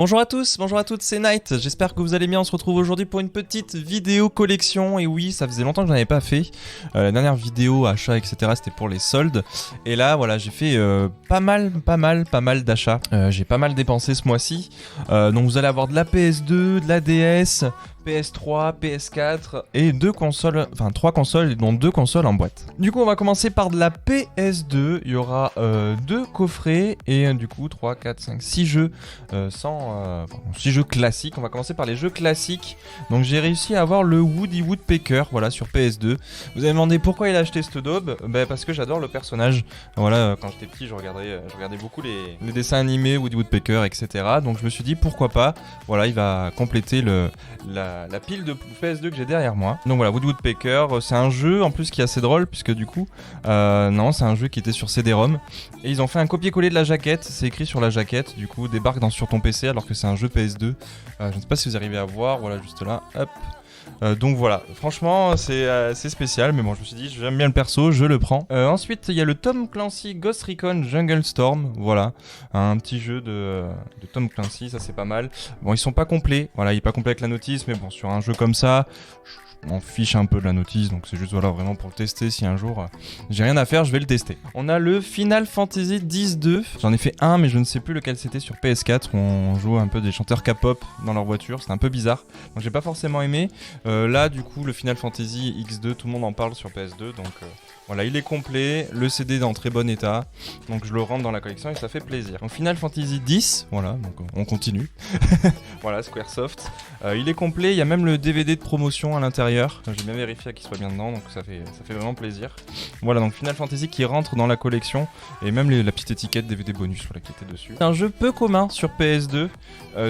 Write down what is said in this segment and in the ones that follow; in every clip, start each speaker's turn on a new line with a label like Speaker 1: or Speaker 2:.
Speaker 1: Bonjour à tous, bonjour à toutes, c'est Knight, j'espère que vous allez bien, on se retrouve aujourd'hui pour une petite vidéo collection, et oui, ça faisait longtemps que j'en avais pas fait, la dernière vidéo achat etc c'était pour les soldes, et là voilà j'ai fait pas mal d'achats, j'ai pas mal dépensé ce mois-ci, donc vous allez avoir de la PS2, de la DS, PS3, PS4 et trois consoles dont deux consoles en boîte. Du coup on va commencer par de la PS2, il y aura deux coffrets et du coup 3, 4, 5, 6 jeux 6 jeux classiques. On va commencer par les jeux classiques. Donc j'ai réussi à avoir le Woody Woodpecker voilà sur PS2. Vous avez demandé pourquoi il a acheté cette daube, parce que j'adore le personnage. Voilà, quand j'étais petit je regardais beaucoup les dessins animés Woody Woodpecker etc. Donc je me suis dit pourquoi pas, voilà il va compléter la pile de PS2 que j'ai derrière moi. Donc voilà, Woody Woodpecker, c'est un jeu en plus qui est assez drôle puisque du coup, non, c'est un jeu qui était sur CD-ROM et ils ont fait un copier-coller de la jaquette. C'est écrit sur la jaquette, du coup débarque sur ton PC alors que c'est un jeu PS2. Je ne sais pas si vous arrivez à voir, voilà juste là, hop. Donc voilà, franchement c'est spécial, mais bon je me suis dit j'aime bien le perso, je le prends. Ensuite il y a le Tom Clancy Ghost Recon Jungle Storm, voilà, un petit jeu de Tom Clancy, ça c'est pas mal. Bon ils sont pas complets, voilà il est pas complet avec la notice, mais bon sur un jeu comme ça, je m'en fiche un peu de la notice, donc c'est juste voilà vraiment pour le tester. Si un jour j'ai rien à faire, je vais le tester. On a le Final Fantasy X-2, j'en ai fait un mais je ne sais plus lequel c'était sur PS4 où on joue un peu des chanteurs K-pop dans leur voiture, c'est un peu bizarre, donc j'ai pas forcément aimé. Là du coup le Final Fantasy X2, tout le monde en parle sur PS2, donc voilà il est complet, le CD est en très bon état, donc je le rentre dans la collection et ça fait plaisir. Donc Final Fantasy X, voilà, donc on continue. Voilà, Squaresoft. Il est complet, il y a même le DVD de promotion à l'intérieur. J'ai bien vérifié qu'il soit bien dedans, donc ça fait vraiment plaisir. Voilà, donc Final Fantasy qui rentre dans la collection, et même la petite étiquette DVD bonus voilà, qui était dessus. C'est un jeu peu commun sur PS2,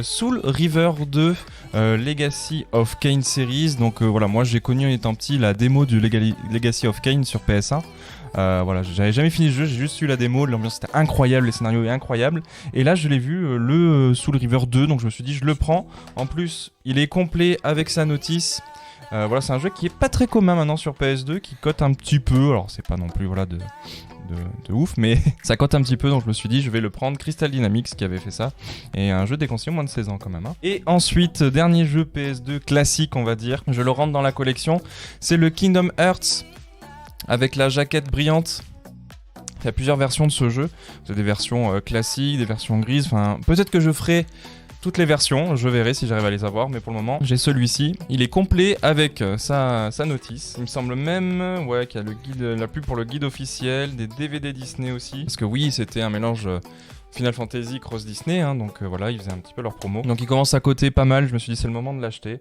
Speaker 1: Soul River 2 Legacy of Kain Series. Donc voilà, moi j'ai connu en étant petit la démo du Legacy of Kain sur PS1. Voilà, j'avais jamais fini le jeu, j'ai juste eu la démo, l'ambiance était incroyable, les scénarios étaient incroyables. Et là je l'ai vu, le Soul River 2, donc je me suis dit je le prends. En plus il est complet avec sa notice. Voilà, c'est un jeu qui est pas très commun maintenant sur PS2, qui cote un petit peu, alors c'est pas non plus voilà de ouf, mais ça cote un petit peu, donc je me suis dit je vais le prendre. Crystal Dynamics qui avait fait ça, et un jeu déconseillé moins de 16 ans quand même, hein. Et ensuite, dernier jeu PS2 classique on va dire, je le rentre dans la collection, c'est le Kingdom Hearts avec la jaquette brillante. Il y a plusieurs versions de ce jeu, c'est des versions classiques, des versions grises, enfin peut-être que je ferai toutes les versions, je verrai si j'arrive à les avoir, mais pour le moment j'ai celui-ci. Il est complet avec sa notice. Il me semble même qu'il y a le guide, la pub pour le guide officiel, des DVD Disney aussi. Parce que oui, c'était un mélange Final Fantasy Cross Disney, hein, donc voilà, ils faisaient un petit peu leur promo. Donc il commence à coter pas mal, je me suis dit c'est le moment de l'acheter.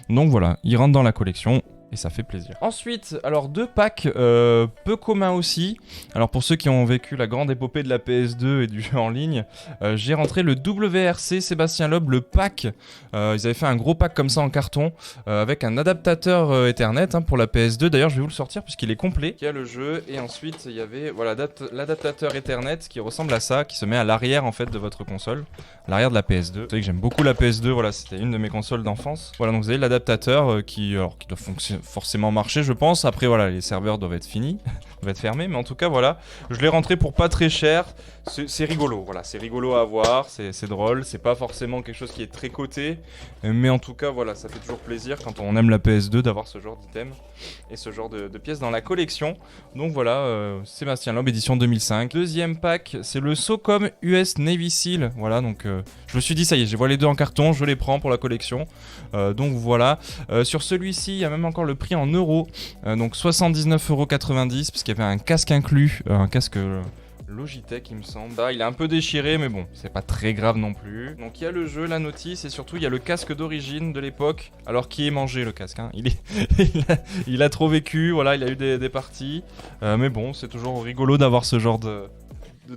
Speaker 1: Donc voilà, il rentre dans la collection. Et ça fait plaisir. Ensuite, alors deux packs peu communs aussi. Alors pour ceux qui ont vécu la grande épopée de la PS2 et du jeu en ligne, j'ai rentré le WRC Sébastien Loeb, le pack. Ils avaient fait un gros pack comme ça en carton avec un adaptateur Ethernet pour la PS2. D'ailleurs, je vais vous le sortir puisqu'il est complet. Il y a le jeu et ensuite il y avait voilà l'adaptateur Ethernet qui ressemble à ça, qui se met à l'arrière en fait de votre console, l'arrière de la PS2. Vous savez que j'aime beaucoup la PS2. Voilà, c'était une de mes consoles d'enfance. Voilà, donc vous avez l'adaptateur qui doit forcément marcher je pense. Après voilà, les serveurs doivent être finis, doivent être fermés, mais en tout cas voilà, je l'ai rentré pour pas très cher. C'est rigolo, voilà, c'est rigolo à voir, c'est drôle, c'est pas forcément quelque chose qui est très coté, mais en tout cas voilà, ça fait toujours plaisir quand on aime la PS2 d'avoir ce genre d'item et ce genre de pièces dans la collection. Donc voilà, Sébastien Loeb édition 2005. Deuxième pack, c'est le SOCOM US Navy Seal. Voilà, donc je me suis dit ça y est, j'ai vois les deux en carton, je les prends pour la collection. Donc voilà, sur celui-ci il y a même encore le prix en euros, donc 79,90 €, parce qu'il y avait un casque inclus, un casque Logitech il me semble. Là, il est un peu déchiré mais bon, c'est pas très grave non plus. Donc il y a le jeu, la notice et surtout il y a le casque d'origine de l'époque. Alors qui est mangé le casque, hein. Il a trop vécu, voilà, il a eu des parties. Mais bon, c'est toujours rigolo d'avoir ce genre de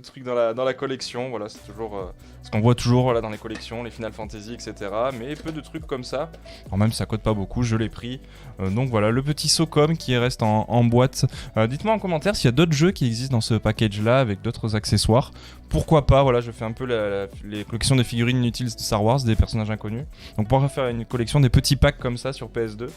Speaker 1: trucs dans la collection, voilà, c'est toujours ce qu'on voit toujours voilà, dans les collections, les Final Fantasy, etc. Mais peu de trucs comme ça. Alors même si ça coûte pas beaucoup, je l'ai pris. Donc voilà, le petit SOCOM qui reste en boîte. Dites-moi en commentaire s'il y a d'autres jeux qui existent dans ce package-là avec d'autres accessoires. Pourquoi pas, voilà, je fais un peu les collections de figurines inutiles de Star Wars, des personnages inconnus. Donc pourquoi faire une collection des petits packs comme ça sur PS2.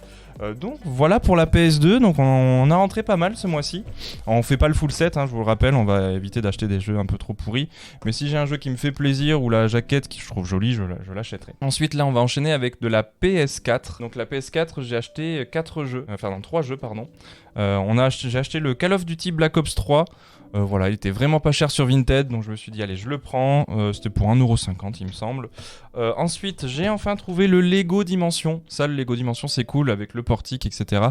Speaker 1: Donc voilà pour la PS2, donc on a rentré pas mal ce mois-ci. On fait pas le full set, hein, je vous le rappelle, on va éviter d'acheter des jeux un peu trop pourris. Mais si j'ai un jeu qui me fait plaisir ou la jaquette que je trouve jolie, je l'achèterai. Ensuite, là, on va enchaîner avec de la PS4. Donc la PS4, j'ai acheté 3 jeux, pardon. J'ai acheté le Call of Duty Black Ops 3. Voilà, il était vraiment pas cher sur Vinted, donc je me suis dit allez je le prends, c'était pour 1,50€ il me semble. Ensuite j'ai enfin trouvé le Lego Dimension, ça le Lego Dimension c'est cool avec le portique etc.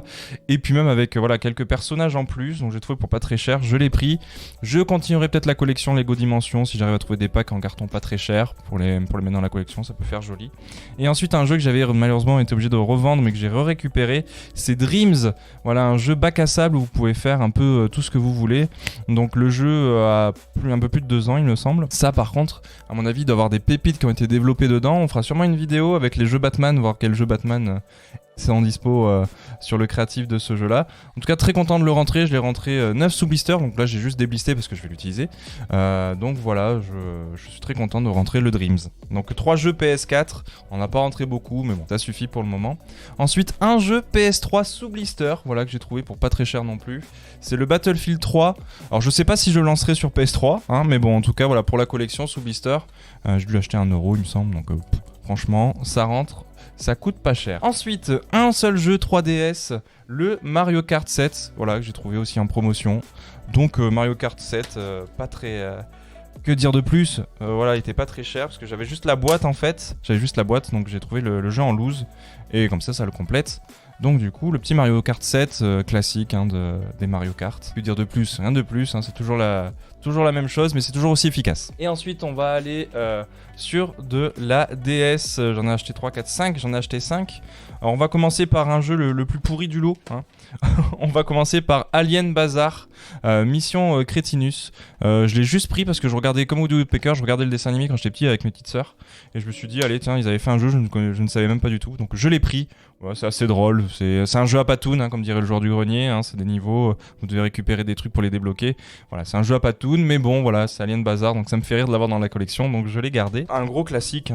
Speaker 1: Et puis même avec voilà quelques personnages en plus, donc j'ai trouvé pour pas très cher, je l'ai pris. Je continuerai peut-être la collection Lego Dimension si j'arrive à trouver des packs en carton pas très cher pour les mettre dans la collection, ça peut faire joli. Et ensuite un jeu que j'avais malheureusement été obligé de revendre mais que j'ai récupéré, c'est Dreams, voilà un jeu bac à sable où vous pouvez faire un peu tout ce que vous voulez. Donc le jeu a un peu plus de 2 ans il me semble. Ça par contre à mon avis il doit y avoir des pépites qui ont été développées dedans. On fera sûrement une vidéo avec les jeux Batman, voir quel jeu Batman c'est en dispo sur le créatif de ce jeu là. En tout cas très content de le rentrer, je l'ai rentré 9 sous blister, donc là j'ai juste déblisté parce que je vais l'utiliser. Donc voilà, je suis très content de rentrer le Dreams. Donc 3 jeux PS4, on n'a pas rentré beaucoup mais bon ça suffit pour le moment. Ensuite un jeu PS3 sous blister, voilà que j'ai trouvé pour pas très cher non plus. C'est le Battlefield 3. Alors je sais pas si je le lancerai sur PS3, hein, mais bon en tout cas voilà pour la collection sous blister, je dû l'acheter 1€ il me semble, donc franchement ça rentre. Ça coûte pas cher. Ensuite, un seul jeu 3DS, le Mario Kart 7, voilà, que j'ai trouvé aussi en promotion. Donc Mario Kart 7, pas très... que dire de plus, voilà, il était pas très cher parce que j'avais juste la boîte en fait. J'avais juste la boîte, donc j'ai trouvé le jeu en loose. Et comme ça le complète. Donc du coup, le petit Mario Kart 7 classique hein, des Mario Kart. Que dire de plus? Rien de plus, hein, c'est toujours la même chose, mais c'est toujours aussi efficace. Et ensuite, on va aller sur de la DS. J'en ai acheté 3, 4, 5, j'en ai acheté 5. Alors on va commencer par un jeu le plus pourri du lot. Hein. On va commencer par Alien Bazar, Mission Crétinus. Je l'ai juste pris parce que je regardais comme Woody Woodpecker, je regardais le dessin animé quand j'étais petit avec mes petites sœurs. Et je me suis dit, allez tiens, ils avaient fait un jeu, je ne savais même pas du tout. Donc je l'ai pris. Ouais, c'est assez drôle, c'est un jeu à patoun, hein, comme dirait le joueur du grenier, hein, c'est des niveaux, vous devez récupérer des trucs pour les débloquer. Voilà, c'est un jeu à patoun, mais bon, voilà, c'est Alien Bazar, donc ça me fait rire de l'avoir dans la collection, donc je l'ai gardé. Un gros classique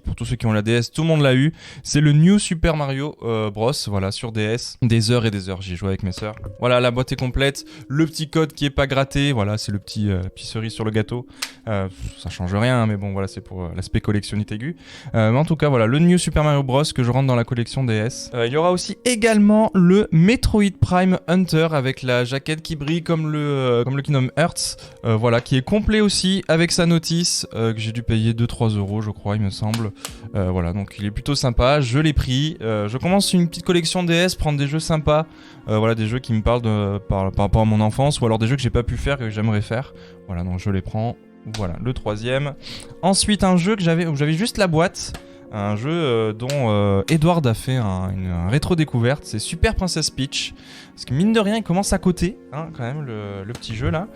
Speaker 1: pour tous ceux qui ont la DS, tout le monde l'a eu, c'est le New Super Mario Bros, voilà, sur DS. Des heures et des heures, j'y ai joué avec mes sœurs. Voilà, la boîte est complète, le petit code qui est pas gratté, voilà, c'est le petit cerise sur le gâteau. Ça change rien, mais bon, voilà, c'est pour l'aspect collectionnite aigu. Mais en tout cas, voilà, le New Super Mario Bros que je rentre dans la collection DS. Il y aura aussi également le Metroid Prime Hunter avec la jaquette qui brille comme le Kingdom Hearts, voilà, qui est complet aussi avec sa notice que j'ai dû payer 2-3€ je crois il me semble. Voilà, donc il est plutôt sympa, je l'ai pris. Je commence une petite collection DS, prendre des jeux sympas, voilà, des jeux qui me parlent par rapport à mon enfance ou alors des jeux que j'ai pas pu faire et que j'aimerais faire. Voilà, donc je les prends. Voilà, le troisième. Ensuite un jeu où j'avais juste la boîte. Un jeu dont Edward a fait une rétro-découverte, c'est Super Princess Peach. Parce que mine de rien, il commence à coter, hein, quand même, le petit jeu là.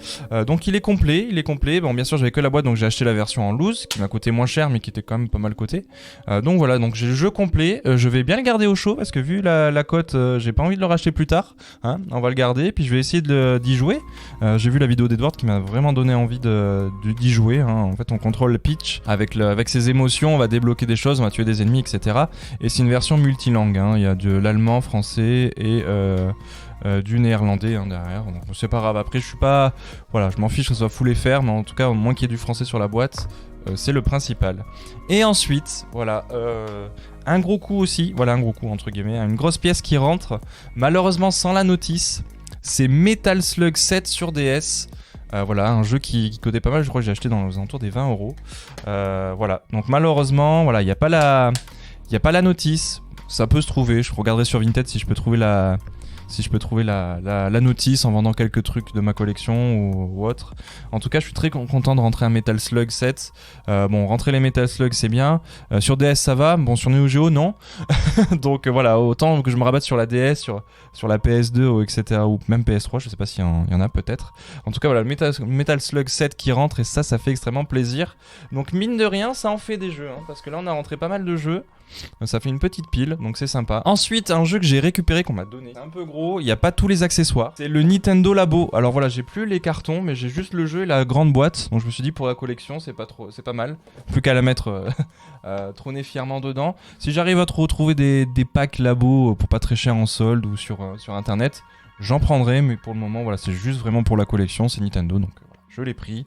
Speaker 1: Donc il est complet. Bon, bien sûr, j'avais que la boîte, donc j'ai acheté la version en loose, qui m'a coûté moins cher, mais qui était quand même pas mal coté. Donc voilà, donc j'ai le jeu complet. Je vais bien le garder au chaud, parce que vu la cote, j'ai pas envie de le racheter plus tard. Hein, on va le garder, puis je vais essayer d'y jouer. J'ai vu la vidéo d'Edward qui m'a vraiment donné envie d'y jouer. Hein. En fait, on contrôle Peach avec ses émotions, on va débloquer des choses, on va tuer des ennemis, etc. Et c'est une version multilangue. Hein. Il y a de l'allemand, français et du néerlandais hein, derrière, donc c'est pas grave. Après je m'en fiche que ce soit full FR, mais en tout cas au moins qu'il y ait du français sur la boîte, c'est le principal. Et ensuite voilà, un gros coup aussi, voilà un gros coup entre guillemets, une grosse pièce qui rentre, malheureusement sans la notice, c'est Metal Slug 7 sur DS. Voilà, un jeu qui coûtait pas mal, je crois que j'ai acheté dans les alentours des 20€. Voilà, donc malheureusement, voilà, il n'y a pas la notice, ça peut se trouver, je regarderai sur Vinted si je peux trouver la notice en vendant quelques trucs de ma collection ou autre. En tout cas, je suis très content de rentrer un Metal Slug 7. Bon, rentrer les Metal Slug, c'est bien. Sur DS, ça va. Bon, sur Neo Geo, non. Donc voilà, autant que je me rabatte sur la DS, sur la PS2, etc. Ou même PS3, je sais pas s'il y en a peut-être. En tout cas, voilà, le Metal Slug 7 qui rentre et ça fait extrêmement plaisir. Donc mine de rien, ça en fait des jeux. Hein, parce que là, on a rentré pas mal de jeux. Ça fait une petite pile, donc c'est sympa. Ensuite, un jeu que j'ai récupéré, qu'on m'a donné. C'est un peu gros, il n'y a pas tous les accessoires. C'est le Nintendo Labo. Alors voilà, j'ai plus les cartons, mais j'ai juste le jeu et la grande boîte. Donc je me suis dit pour la collection, c'est pas mal. Plus qu'à la mettre trôner fièrement dedans. Si j'arrive à retrouver des packs Labo pour pas très cher en solde ou sur internet, j'en prendrai. Mais pour le moment, voilà, c'est juste vraiment pour la collection, c'est Nintendo, donc voilà, je l'ai pris.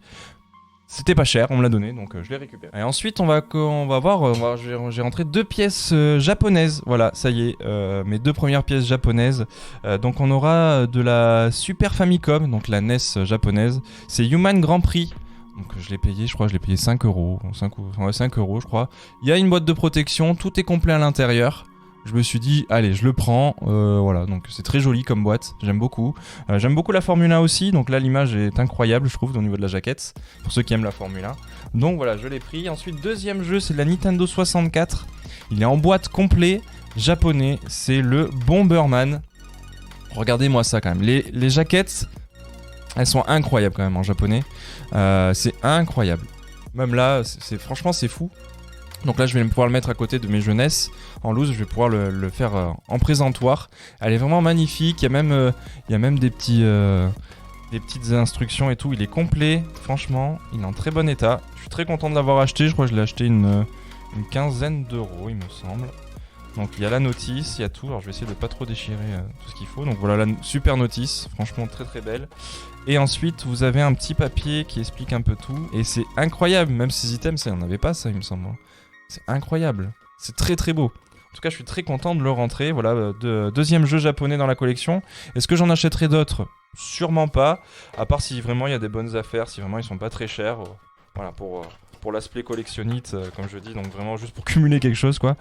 Speaker 1: C'était pas cher, on me l'a donné, donc je l'ai récupéré. Et ensuite, j'ai rentré 2 pièces japonaises. Voilà, ça y est, mes 2 premières pièces japonaises. Donc on aura de la Super Famicom, donc la NES japonaise. C'est Human Grand Prix. Donc je l'ai payé, je crois, 5 euros. 5 euros, je crois. Il y a une boîte de protection, tout est complet à l'intérieur. Je me suis dit, allez, je le prends. Voilà, donc c'est très joli comme boîte, j'aime beaucoup. J'aime beaucoup la Formule 1 aussi, donc là l'image est incroyable, je trouve, au niveau de la jaquette, pour ceux qui aiment la Formule 1. Donc voilà, je l'ai pris. Ensuite, deuxième jeu, c'est de la Nintendo 64. Il est en boîte complet, japonais, c'est le Bomberman. Regardez-moi ça quand même. Les jaquettes, elles sont incroyables quand même en japonais. C'est incroyable. Même là, franchement, c'est fou. Donc là, je vais pouvoir le mettre à côté de mes jeunesses. En loose, je vais pouvoir le faire en présentoir. Elle est vraiment magnifique. Il y a même des petites instructions et tout. Il est complet. Franchement, il est en très bon état. Je suis très content de l'avoir acheté. Je crois que je l'ai acheté une quinzaine d'euros, il me semble. Donc il y a la notice, il y a tout. Alors je vais essayer de pas trop déchirer tout ce qu'il faut. Donc voilà la super notice. Franchement, très très belle. Et ensuite, vous avez un petit papier qui explique un peu tout. Et c'est incroyable. Même ces items, ça, il n'y en avait pas, ça, il me semble. C'est incroyable, c'est très très beau. En tout cas, je suis très content de le rentrer. Voilà, deuxième jeu japonais dans la collection. Est-ce que j'en achèterai d'autres? Sûrement pas. À part si vraiment il y a des bonnes affaires, si vraiment ils sont pas très chers. Voilà, pour l'aspect collectionnite, comme je dis, donc vraiment juste pour cumuler quelque chose, quoi.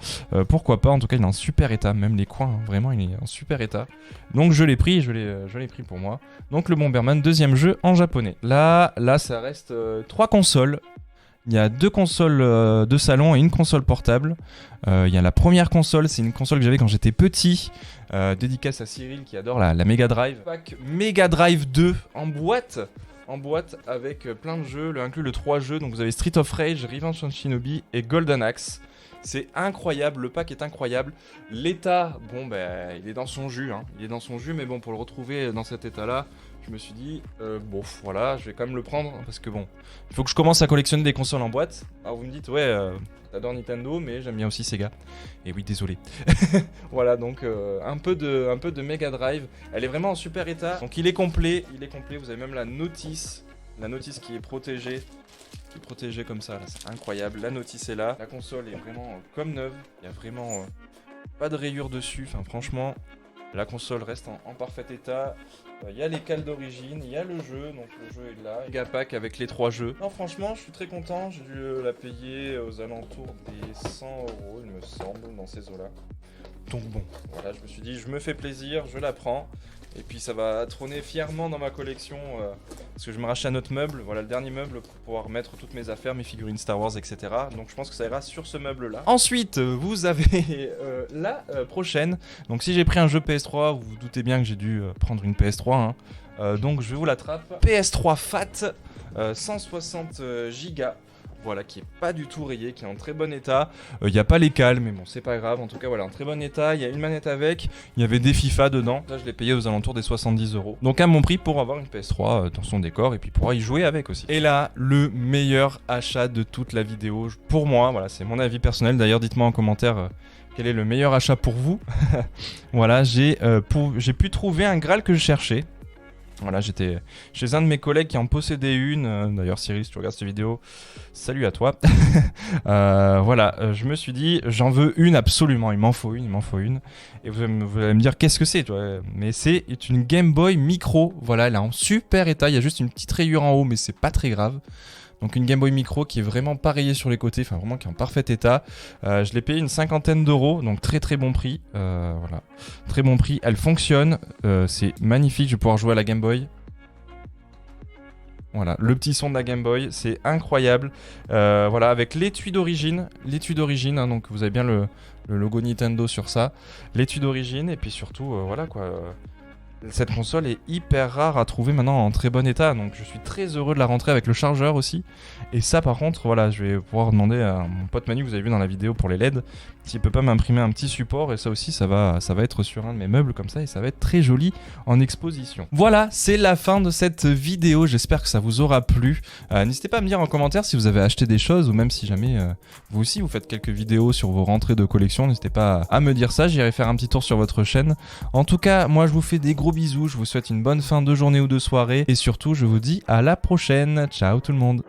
Speaker 1: Pourquoi pas? En tout cas, il est en super état, même les coins, hein, vraiment, il est en super état. Donc je l'ai pris, je l'ai pris pour moi. Donc le Bomberman, deuxième jeu en japonais. Là, ça reste 3 consoles. Il y a 2 consoles de salon et une console portable. Il y a la première console, c'est une console que j'avais quand j'étais petit. Dédicace à Cyril qui adore la Mega Drive. Pack Mega Drive 2 en boîte avec plein de jeux, inclus le 3 jeux. Donc vous avez Street of Rage, Revenge of Shinobi et Golden Axe. C'est incroyable, le pack est incroyable. L'état, bon il est dans son jus, hein. Il est dans son jus, mais bon, pour le retrouver dans cet état-là, je me suis dit, bon, voilà, je vais quand même le prendre, parce que bon, il faut que je commence à collectionner des consoles en boîte. Alors vous me dites, ouais, t'adores Nintendo, mais j'aime bien aussi Sega. Et oui, désolé. Voilà, donc un peu de Mega Drive. Elle est vraiment en super état. Donc il est complet, vous avez même la notice qui est protégée. Comme ça, là, c'est incroyable. La notice est là, la console est vraiment comme neuve. Il y a vraiment pas de rayures dessus, enfin franchement, la console reste en parfait état. Il y a les cales d'origine, il y a le jeu, donc le jeu est là. Mega pack avec les 3 jeux. Non, franchement, je suis très content. J'ai dû la payer aux alentours des 100 euros, il me semble, dans ces eaux-là. Donc bon, voilà, je me suis dit, je me fais plaisir, je la prends. Et puis ça va trôner fièrement dans ma collection parce que je me rachète un autre meuble, voilà le dernier meuble pour pouvoir mettre toutes mes affaires, mes figurines Star Wars, etc. Donc je pense que ça ira sur ce meuble là. Ensuite vous avez la prochaine. Donc si j'ai pris un jeu PS3, vous vous doutez bien que j'ai dû prendre une PS3 hein. Donc je vous l'attrape. PS3 Fat 160 Go. Voilà, qui est pas du tout rayé, qui est en très bon état. Il n'y a pas les cales, mais bon, c'est pas grave. En tout cas, voilà, en très bon état. Il y a une manette avec. Il y avait des FIFA dedans. Là, je l'ai payé aux alentours des 70 euros. Donc, à mon prix pour avoir une PS3 dans son décor et puis pouvoir y jouer avec aussi. Et là, le meilleur achat de toute la vidéo. Pour moi, voilà, c'est mon avis personnel. D'ailleurs, dites-moi en commentaire quel est le meilleur achat pour vous. Voilà, j'ai pu trouver un Graal que je cherchais. Voilà, j'étais chez un de mes collègues qui en possédait une. D'ailleurs, Cyril, si tu regardes cette vidéo, salut à toi. Voilà, je me suis dit, j'en veux une absolument. Il m'en faut une. Et vous allez me dire, qu'est-ce que c'est, tu vois? Mais c'est une Game Boy Micro. Voilà, elle est en super état. Il y a juste une petite rayure en haut, mais c'est pas très grave. Donc une Game Boy Micro qui est vraiment pas rayée sur les côtés, enfin vraiment qui est en parfait état. Je l'ai payé une 50aine d'euros, donc très très bon prix. Voilà, très bon prix. Elle fonctionne, c'est magnifique. Je vais pouvoir jouer à la Game Boy. Voilà, le petit son de la Game Boy, c'est incroyable. Voilà, avec l'étui d'origine, hein, donc vous avez bien le logo Nintendo sur ça. L'étui d'origine, et puis surtout, voilà quoi. Cette console est hyper rare à trouver maintenant en très bon état, donc je suis très heureux de la rentrer avec le chargeur aussi. Et ça par contre, voilà, je vais pouvoir demander à mon pote Manu, que vous avez vu dans la vidéo pour les LED, s'il peut pas m'imprimer un petit support, et ça aussi ça va être sur un de mes meubles comme ça, et ça va être très joli en exposition. Voilà, c'est la fin de cette vidéo, j'espère que ça vous aura plu. N'hésitez pas à me dire en commentaire si vous avez acheté des choses, ou même si jamais vous aussi vous faites quelques vidéos sur vos rentrées de collection, n'hésitez pas à me dire ça, j'irai faire un petit tour sur votre chaîne. En tout cas, moi je vous fais des gros gros bisous, je vous souhaite une bonne fin de journée ou de soirée et surtout je vous dis à la prochaine. Ciao tout le monde.